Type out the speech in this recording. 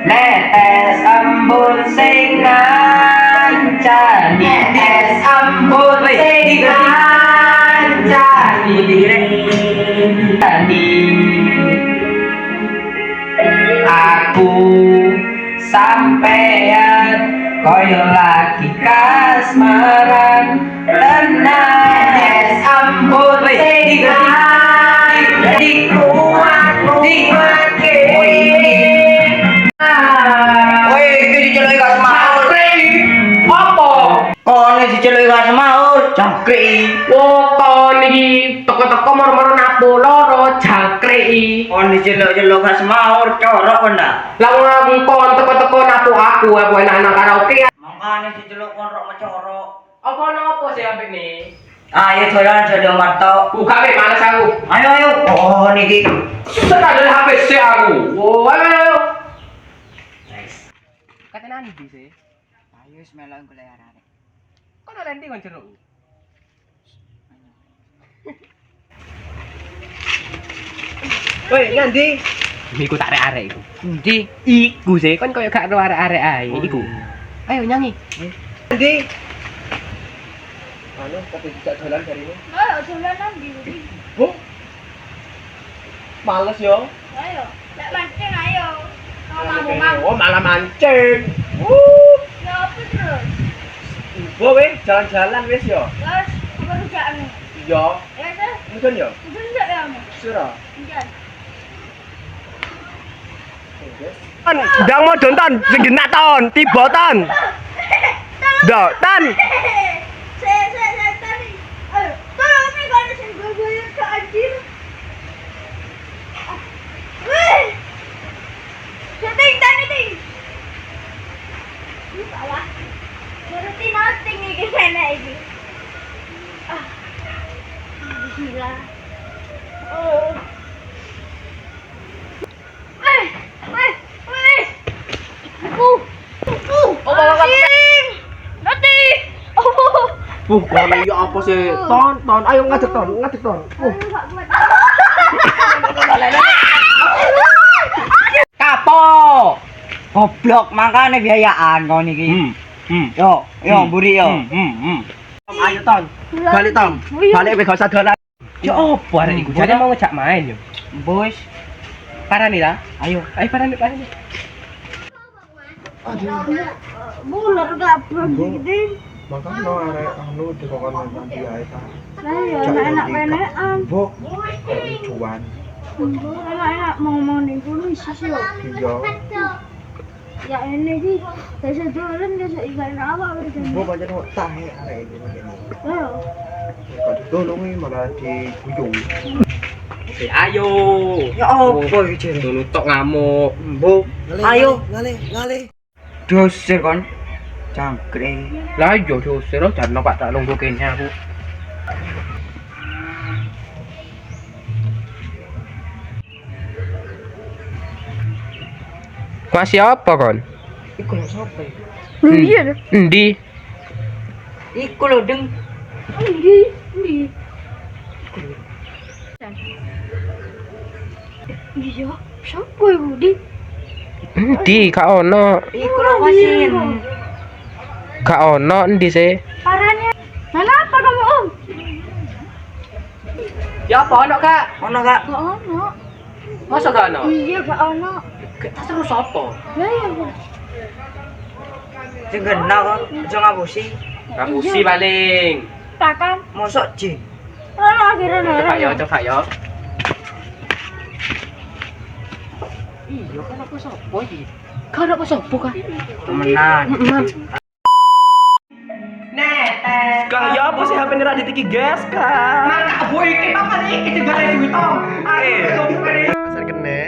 Netes embun sing ngancani, netes embun sing ngancani, aku sampean koyo lagi kasmaran tenang. Netes embun sing ngancani, kuat jangkrik. Kon iki teko-teko moro-moro napo loro jangkrik. Kon diceluk-celuk gak semaur corok kon dah. Lah wong kon teko-teko napo aku enak-enak karaoke. Makane diceluk kon rok mecorok. Apa nopo sih ambek ni? Ayo dolan jodoh marto. Buka weh males aku. Ayo. Oh niki. Susah ada HP sih aku. Oh, ayo. Nice. Katanya nanti sih. Ayo wis melok golek arek. Kok ora nanti kon jeruk? Woi, ngendi? Iku tak arek-arek iku. Endi? Iku sih kon koyo gak karo arek-arek ae iku. Ayo nyanyi. Ngendi? Anu, tapi tidak jalan dari ini. Ayo dolanan di. Bu. Males yo. Ayo, lek mancing ayo. Kalau mau Oh, malah mancing. ya apa terus? Bu weh, jalan-jalan wis yo. Terus pekerjaan. Iya. Ya terus, Mungkin yo. udah enggak ya kamu? Sira. Enggak. Ndang modon ton, sing genak ton, tiba ton. Ndok, ton. Saya tadi. Ayo, tolong nih kalau sing gue ke anjir. Wih. Setting tadi ting. Ini salah. Berarti nothing iki sana iki. Gila. Oh. Nanti. Kono yo apa sih? Ton, ayo ngadeg ton. Kapo. Goblok makane biayaan kon iki. Yo, mburi yo. Ayo ton. Balik ton. Balik wis gak usah dolan. Yo opo arek iku? Jare mau ngejak main yo. Bos, Parani lah. ayo. Ayo parani. Bular gak berhenti. Makanya arek anu dikongkon nanti ae ta. Lah ya enak-enak penekan. Bok, cuan. Enak-enak mau ning kono isi yo. Iya. Ya ini sih, saya dolan dia ikan apa gitu. Bok pancen kok tahe arek iki ngene. Ayo. Kok ditolongi malah diguyung. Ayo. Ya opo iki jere? Dulu tok ngamuk. Bok, ayo. Ngale. Dosir kon. Cangkrik. Lah yo diusir jan Pak tak nunggu kene aku. Masih apa kon? Iku lho sapa iki? Iya deh. Endi? Iku lho deng. Di. Iya, siapa ibu di? Endi gak ono. Iku lho wasin. Gak ono endi sih? Parahnya. Kenapa kamu om? Ya apa ono Kak? Ono gak? Gak ono. Masa gak ono? Iya gak ono. Kita terus apa? Lah ya bu. Sing kena kok, aja ngapusi. Ngapusi paling. Takkan. Mosok jin. Ono akhirnya Coba yo. Iya kan aku sopo iki? Kan aku sopo Kak? Temenan. Netes. Kang ya apa sih HP ini radit iki, guys, Kang? Mana boy iki papan iki jenenge duit tong. Asal kene.